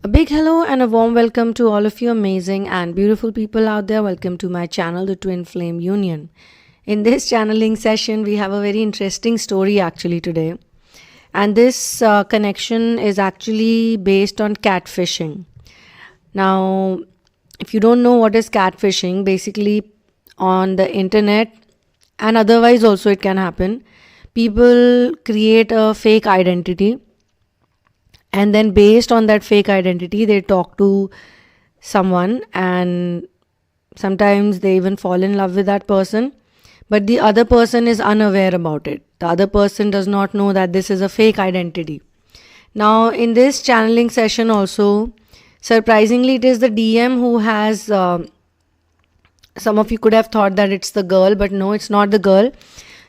A big hello and a warm welcome to all of you amazing and beautiful people out there. Welcome to my channel, The Twin Flame Union. In this channeling session, we have a very interesting story actually today. And this connection is actually based on catfishing. Now, if you don't know what is catfishing, basically on the internet and otherwise also it can happen, people create a fake identity. And then based on that fake identity, they talk to someone and sometimes they even fall in love with that person. But the other person is unaware about it. The other person does not know that this is a fake identity. Now, in this channeling session also, surprisingly, it is the DM who has, some of you could have thought that it's the girl, but no, it's not the girl.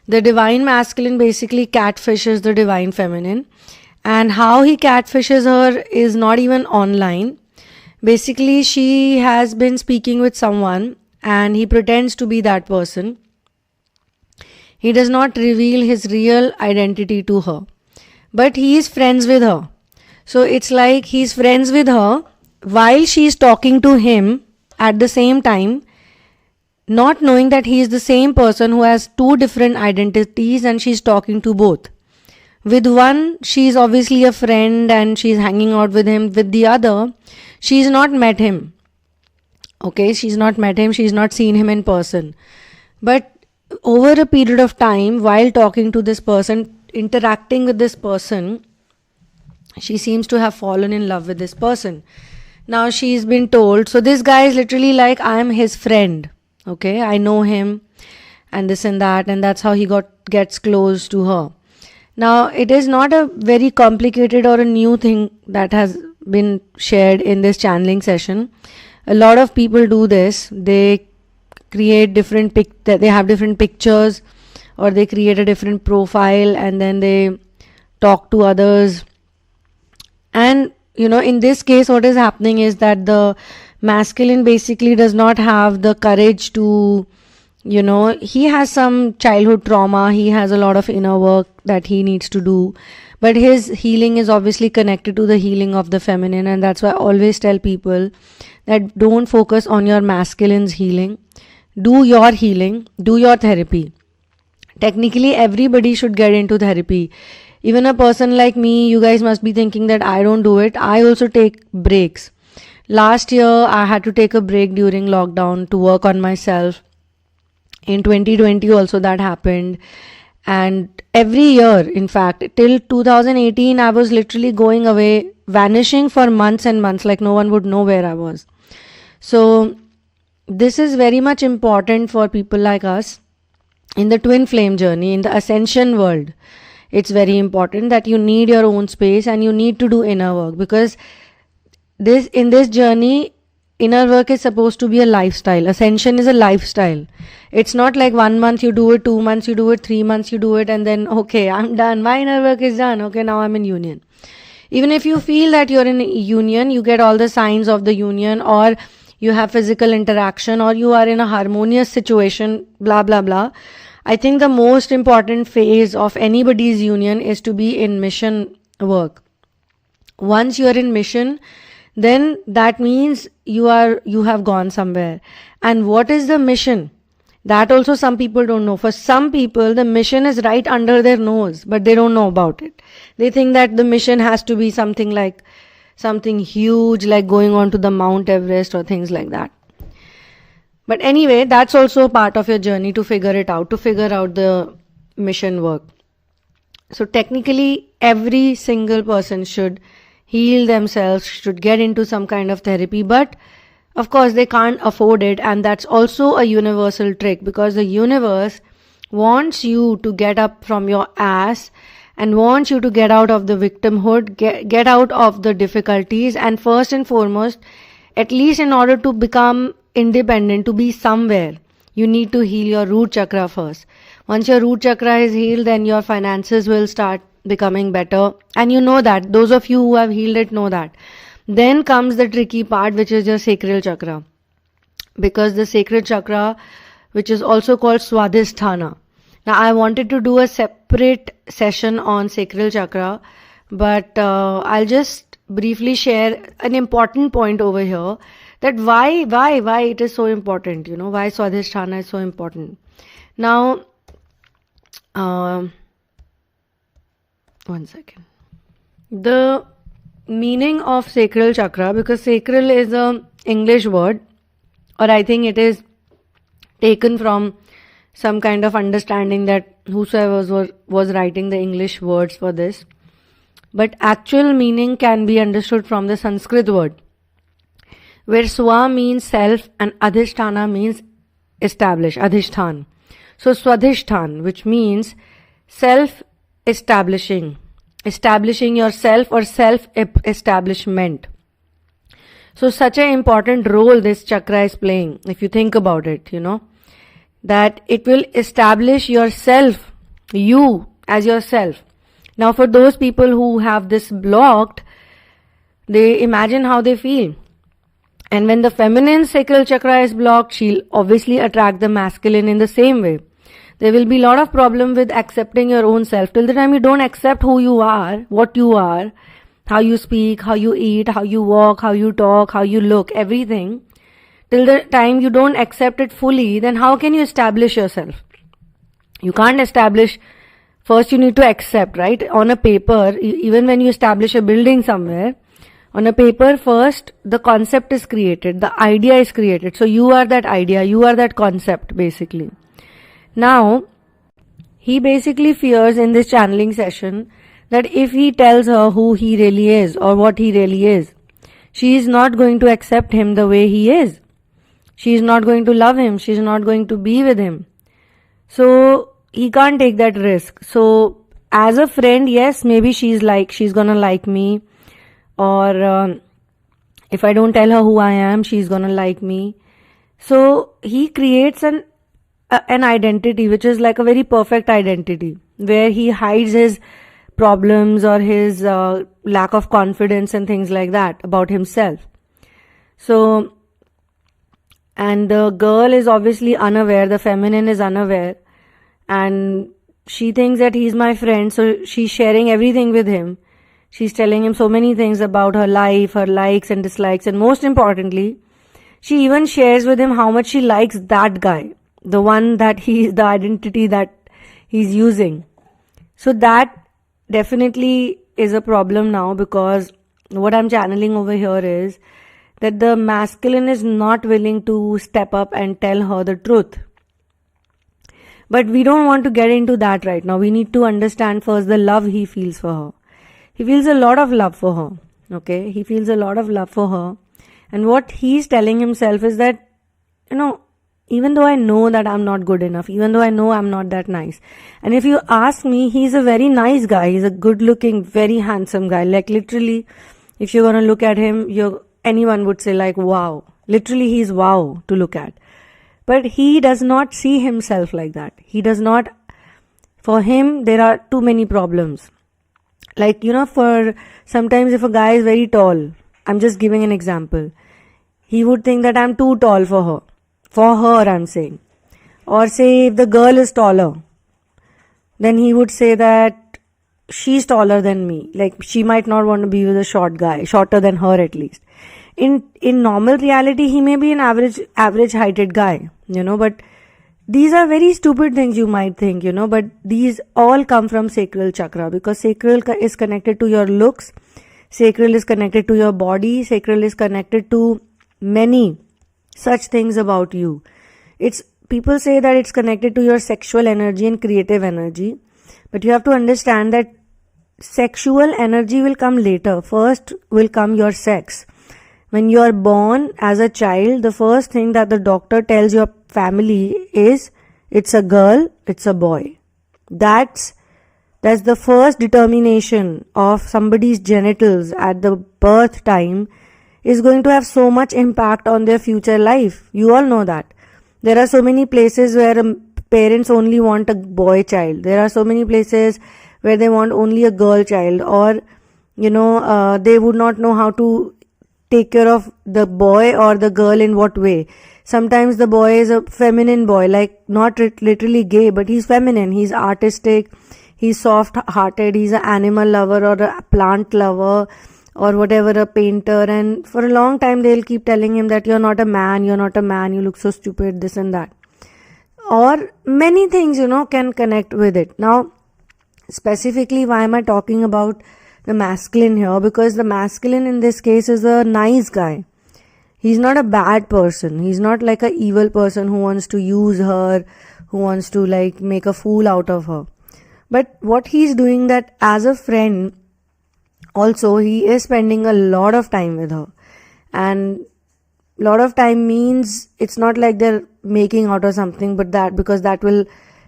The divine masculine basically catfishes the divine feminine. And how he catfishes her is not even online. Basically, she has been speaking with someone and he pretends to be that person. He does not reveal his real identity to her, but he is friends with her. So it's like he's friends with her while she's talking to him at the same time, not knowing that he is the same person who has two different identities and she's talking to both. With one, she's obviously a friend and she's hanging out with him. With the other, she's not met him. Okay, she's not met him, she's not seen him in person. But over a period of time, while talking to this person, interacting with this person, she seems to have fallen in love with this person. Now she's been told, so this guy is literally like, I am his friend. Okay, I know him and this and that, and that's how he gets close to her. Now, it is not a very complicated or a new thing that has been shared in this channeling session. A lot of people do this. They create they have different pictures or they create a different profile and then they talk to others. And, in this case, what is happening is that the masculine basically does not have the courage to he has some childhood trauma, he has a lot of inner work that he needs to do, but his healing is obviously connected to the healing of the feminine, and that's why I always tell people that don't focus on your masculine's healing. Do your healing, do your therapy. Technically, everybody should get into therapy. Even a person like me, you guys must be thinking that I don't do it. I also take breaks. Last year, I had to take a break during lockdown to work on myself. In 2020 also that happened, and every year, in fact, till 2018 I was literally going away, vanishing for months and months, like no one would know where I was. So this is very much important for people like us in the twin flame journey, in the ascension world. It's very important that you need your own space and you need to do inner work, because in this journey, inner work is supposed to be a lifestyle. Ascension is a lifestyle. It's not like 1 month you do it, 2 months you do it, 3 months you do it, and then, okay, I'm done. My inner work is done. Okay, now I'm in union. Even if you feel that you're in union, you get all the signs of the union, or you have physical interaction, or you are in a harmonious situation, blah, blah, blah. I think the most important phase of anybody's union is to be in mission work. Once you're in mission, then that means you have gone somewhere. And what is the mission? That also some people don't know. For some people, the mission is right under their nose, but they don't know about it. They think that the mission has to be something huge, like going on to the Mount Everest or things like that. But anyway, that's also a part of your journey to figure it out, to figure out the mission work. So technically, every single person should heal themselves, should get into some kind of therapy, but of course they can't afford it, and that's also a universal trick, because the universe wants you to get up from your ass and wants you to get out of the victimhood, get out of the difficulties, and first and foremost, at least in order to become independent, to be somewhere, you need to heal your root chakra first. Once your root chakra is healed, then your finances will start becoming better, and you know that. Those of you who have healed it know that. Then comes the tricky part, which is your sacral chakra, because the sacral chakra, which is also called Swadhisthana. Now I wanted to do a separate session on sacral chakra, but I'll just briefly share an important point over here, that why it is so important, why Swadhisthana is so important. Now, one second. The meaning of sacral chakra, because sacral is a English word, or I think it is taken from some kind of understanding that whosoever was writing the English words for this. But actual meaning can be understood from the Sanskrit word, where Swa means self and Adhisthana means establish, Adhishthan. So Swadhishthan, which means self-establishing, establishing yourself or self-establishment. So such an important role this chakra is playing, if you think about it, that it will establish yourself, you as yourself. Now for those people who have this blocked, they imagine how they feel. And when the feminine sacral chakra is blocked, she'll obviously attract the masculine in the same way. There will be a lot of problem with accepting your own self. Till the time you don't accept who you are, what you are, how you speak, how you eat, how you walk, how you talk, how you look, everything, till the time you don't accept it fully, then how can you establish yourself? You can't establish. First you need to accept, right? On a paper, even when you establish a building somewhere, on a paper first the concept is created, the idea is created. So you are that idea, you are that concept basically. Now, he basically fears in this channeling session that if he tells her who he really is or what he really is, she is not going to accept him the way he is. She is not going to love him. She is not going to be with him. So, he can't take that risk. So, as a friend, yes, maybe she's gonna like me. Or if I don't tell her who I am, she's gonna like me. So, he creates an identity which is like a very perfect identity, where he hides his problems or his lack of confidence and things like that about himself. So, and the girl is obviously unaware, the feminine is unaware, and she thinks that he's my friend, so she's sharing everything with him. She's telling him so many things about her life, her likes and dislikes, and most importantly, she even shares with him how much she likes that guy, the one that the identity that he's using. So that definitely is a problem now, because what I'm channeling over here is that the masculine is not willing to step up and tell her the truth. But we don't want to get into that right now. We need to understand first the love he feels for her. He feels a lot of love for her. Okay? He feels a lot of love for her. And what he's telling himself is that, even though I know that I'm not good enough, even though I know I'm not that nice. And if you ask me, he's a very nice guy. He's a good looking, very handsome guy. Like literally, if you're going to look at him, anyone would say like, wow. Literally, he's wow to look at. But he does not see himself like that. He does not, for him, there are too many problems. Like, for sometimes if a guy is very tall, I'm just giving an example, he would think that I'm too tall for her. For her, I'm saying. Or say if the girl is taller, then he would say that she's taller than me. Like she might not want to be with a short guy, shorter than her at least. In normal reality, he may be an average heighted guy, but these are very stupid things you might think, but these all come from sacral chakra, because sacral is connected to your looks, sacral is connected to your body, sacral is connected to many such things about you. People say that it's connected to your sexual energy and creative energy, but you have to understand that sexual energy will come later. First will come your sex. When you are born as a child, the first thing that the doctor tells your family is, it's a girl, it's a boy. That's the first determination of somebody's genitals at the birth time is going to have so much impact on their future life. You all know that. There are so many places where parents only want a boy child. There are so many places where they want only a girl child, or, they would not know how to take care of the boy or the girl in what way. Sometimes the boy is a feminine boy, like not literally gay, but he's feminine, he's artistic, he's soft hearted, he's an animal lover or a plant lover, or whatever, a painter, and for a long time they'll keep telling him that you're not a man, you're not a man, you look so stupid, this and that, or many things, can connect with it. Now, specifically, why am I talking about the masculine here? Because the masculine in this case is a nice guy. He's not a bad person. He's not like a evil person who wants to use her, who wants to like make a fool out of her. But what he's doing, that as a friend, also he is spending a lot of time with her. And lot of time means it's not like they're making out or something, but that, because that will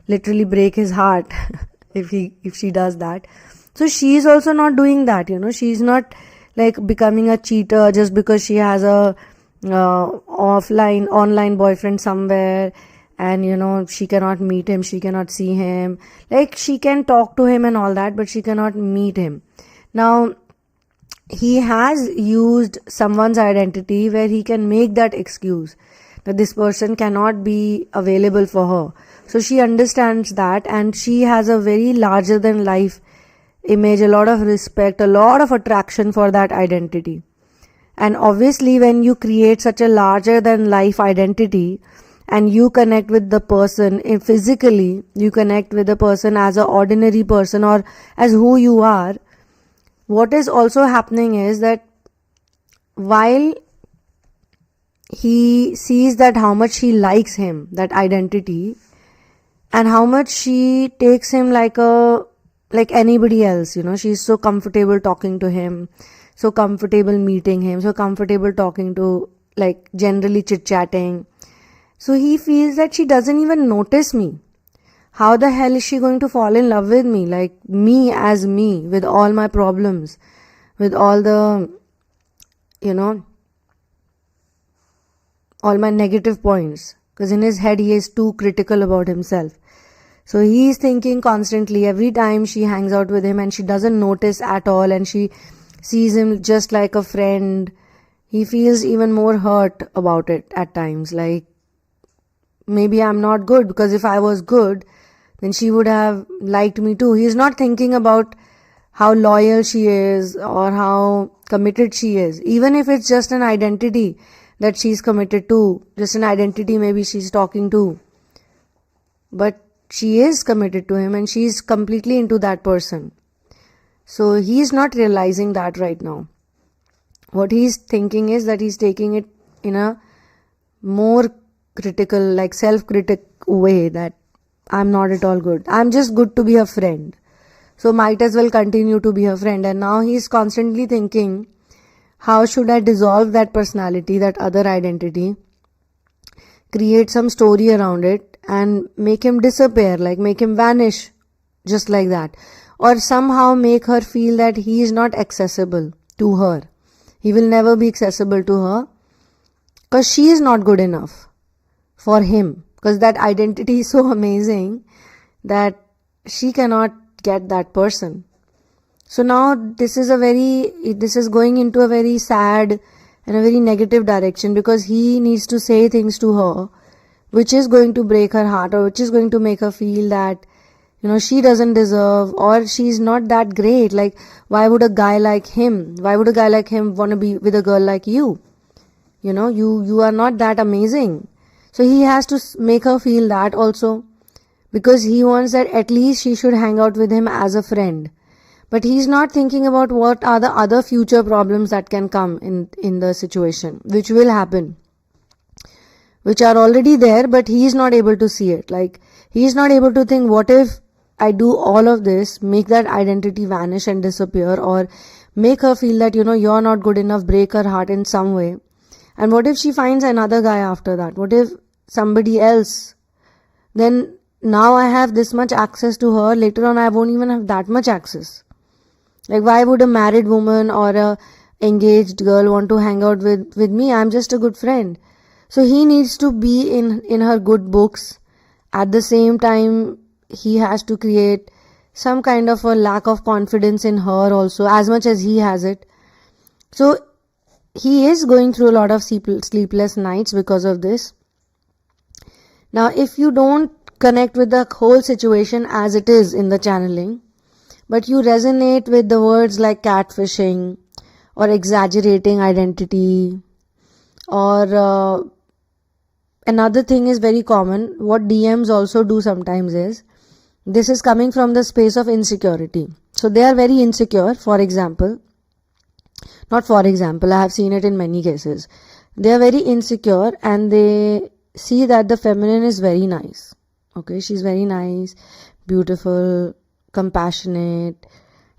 literally break his heart if she does that. So she's also not doing that, she's not like becoming a cheater just because she has a online boyfriend somewhere, and she cannot meet him, she cannot see him. Like, she can talk to him and all that, but she cannot meet him. Now, he has used someone's identity where he can make that excuse that this person cannot be available for her. So she understands that, and she has a very larger than life image, a lot of respect, a lot of attraction for that identity. And obviously, when you create such a larger than life identity and you connect with the person physically, you connect with the person as an ordinary person or as who you are, what is also happening is that while he sees that how much she likes him, that identity, and how much she takes him like anybody else, she's so comfortable talking to him, so comfortable meeting him, so comfortable talking to, like, generally chit-chatting. So he feels that she doesn't even notice me. How the hell is she going to fall in love with me? Like, me as me, with all my problems, with all the, all my negative points. Because in his head, he is too critical about himself. So he is thinking constantly, every time she hangs out with him and she doesn't notice at all and she sees him just like a friend, he feels even more hurt about it at times. Like, maybe I'm not good, because if I was good, then she would have liked me too. He is not thinking about how loyal she is or how committed she is. Even if it's just an identity that she's committed to, just an identity maybe she's talking to. But she is committed to him and she's completely into that person. So he's not realizing that right now. What he's thinking is that he's taking it in a more critical, like self-critic way, that I'm not at all good. I'm just good to be a friend. So might as well continue to be a friend. And now he's constantly thinking, how should I dissolve that personality, that other identity, create some story around it and make him disappear, like make him vanish just like that. Or somehow make her feel that he is not accessible to her. He will never be accessible to her because she is not good enough for him. Because that identity is so amazing that she cannot get that person. So now this is going into a very sad and a very negative direction, because he needs to say things to her which is going to break her heart, or which is going to make her feel that she doesn't deserve, or she's not that great. Like, why would a guy like him want to be with a girl like you? You are not that amazing. So he has to make her feel that also, because he wants that at least she should hang out with him as a friend. But he's not thinking about what are the other future problems that can come in the situation, which will happen, which are already there, but he is not able to see it. Like, he is not able to think, what if I do all of this, make that identity vanish and disappear, or make her feel that, you're not good enough, break her heart in some way. And what if she finds another guy after that? What if somebody else? Then now I have this much access to her, later on I won't even have that much access. Like, why would a married woman or a engaged girl want to hang out with me? I'm just a good friend. So he needs to be in her good books. At the same time, he has to create some kind of a lack of confidence in her also, as much as he has it. So he is going through a lot of sleepless nights because of this. Now, if you don't connect with the whole situation as it is in the channeling, but you resonate with the words like catfishing or exaggerating identity, or another thing is very common. What DMs also do sometimes is, this is coming from the space of insecurity. So they are very insecure. For example, not for example, I have seen it in many cases. They are very insecure and they see that the feminine is very nice. Okay, she's very nice, beautiful, compassionate,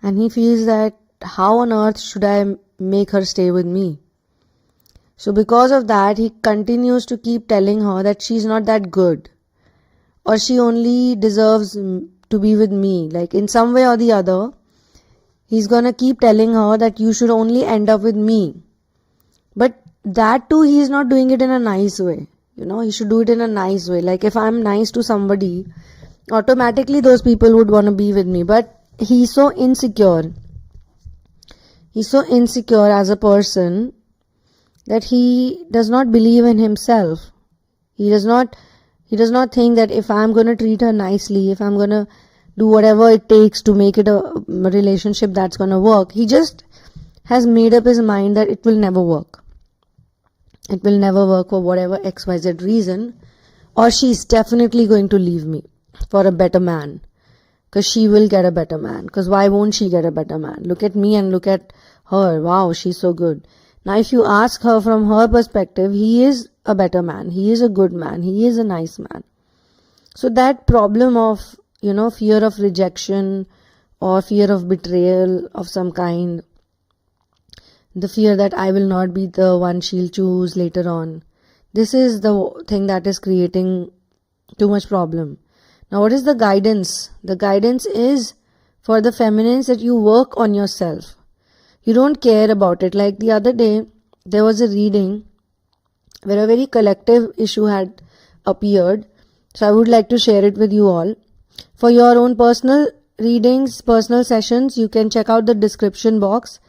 and he feels that how on earth should I make her stay with me? So because of that, he continues to keep telling her that she's not that good, or she only deserves to be with me. Like in some way or the other, he's gonna keep telling her that you should only end up with me. But that too, he's not doing it in a nice way. He should do it in a nice way. Like if I'm nice to somebody, automatically those people would want to be with me. But he's so insecure. He's so insecure as a person that he does not believe in himself. He does not think that if I'm going to treat her nicely, if I'm going to do whatever it takes to make it a relationship that's going to work, he just has made up his mind that it will never work. It will never work for whatever XYZ reason, or she's definitely going to leave me for a better man, because she will get a better man. Because why won't she get a better man? Look at me and look at her. Wow, she's so good. Now if you ask her from her perspective, he is a better man, he is a good man, he is a nice man. So that problem of fear of rejection or fear of betrayal of some kind, the fear that I will not be the one she'll choose later on, this is the thing that is creating too much problem. Now what is the guidance? The guidance is for the feminines that you work on yourself. You don't care about it. Like the other day, there was a reading where a very collective issue had appeared. So I would like to share it with you all. For your own personal readings, personal sessions, you can check out the description box.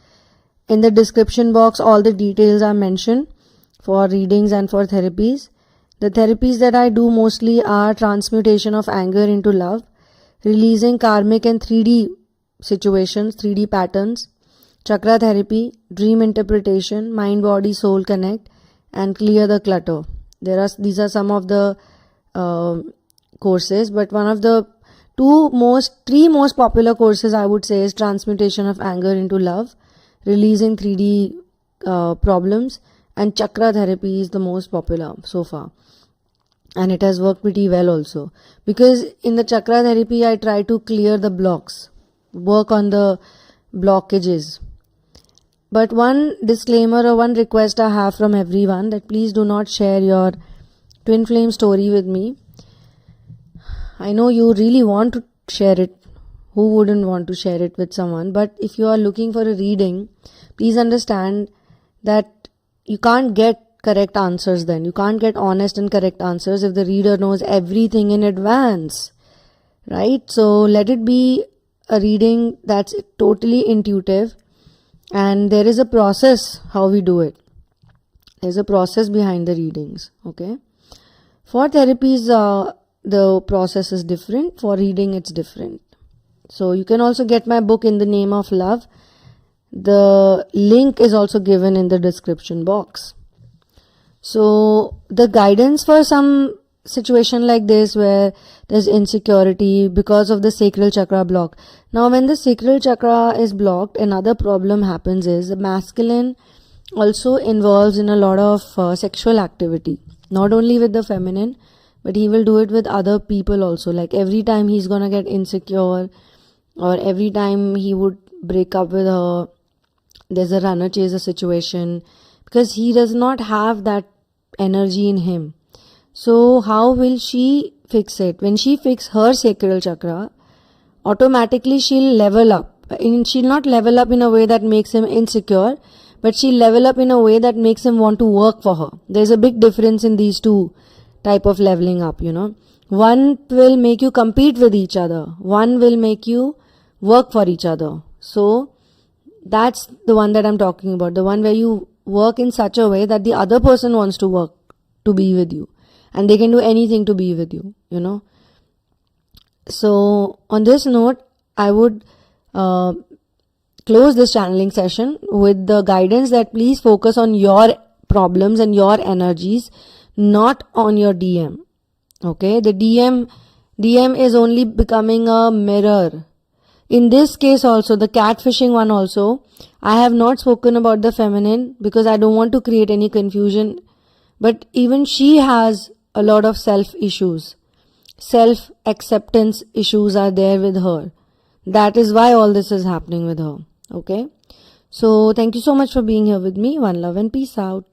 In the description box, all the details are mentioned for readings and for therapies. The therapies that I do mostly are transmutation of anger into love, releasing karmic and 3D situations, 3D patterns, chakra therapy, dream interpretation, mind body soul connect, and clear the clutter. These are some of the courses, but one of the three most popular courses I would say is transmutation of anger into love, releasing 3D problems, and chakra therapy is the most popular so far. And it has worked pretty well also, because in the chakra therapy I try to clear the blocks, work on the blockages. But one disclaimer or one request I have from everyone, that please do not share your twin flame story with me. I know you really want to share it. Who wouldn't want to share it with someone? But if you are looking for a reading, please understand that you can't get correct answers then. You can't get honest and correct answers if the reader knows everything in advance. Right? So let it be a reading that's totally intuitive. And there is a process how we do it. There's a process behind the readings. Okay. For therapies, the process is different. For reading, it's different. So you can also get my book In the Name of Love. The link is also given in the description box. So the guidance for some situation like this where there's insecurity because of the sacral chakra block. Now when the sacral chakra is blocked, another problem happens is the masculine also involves in a lot of sexual activity. Not only with the feminine, but he will do it with other people also. Like every time he's gonna get insecure, or every time he would break up with her, there's a runner chaser situation, because he does not have that energy in him. So how will she fix it? When she fixes her sacral chakra, automatically she'll level up. She'll not level up in a way that makes him insecure, but she'll level up in a way that makes him want to work for her. There's a big difference in these two type of leveling up, One will make you compete with each other. One will make you work for each other. So that's the one that I'm talking about. The one where you work in such a way that the other person wants to work to be with you. And they can do anything to be with you, So on this note, I would close this channeling session with the guidance that please focus on your problems and your energies, not on your DM. Okay, the DM is only becoming a mirror. In this case also, the catfishing one also, I have not spoken about the feminine because I don't want to create any confusion. But even she has a lot of self issues. Self acceptance issues are there with her. That is why all this is happening with her. Okay. So thank you so much for being here with me. One love and peace out.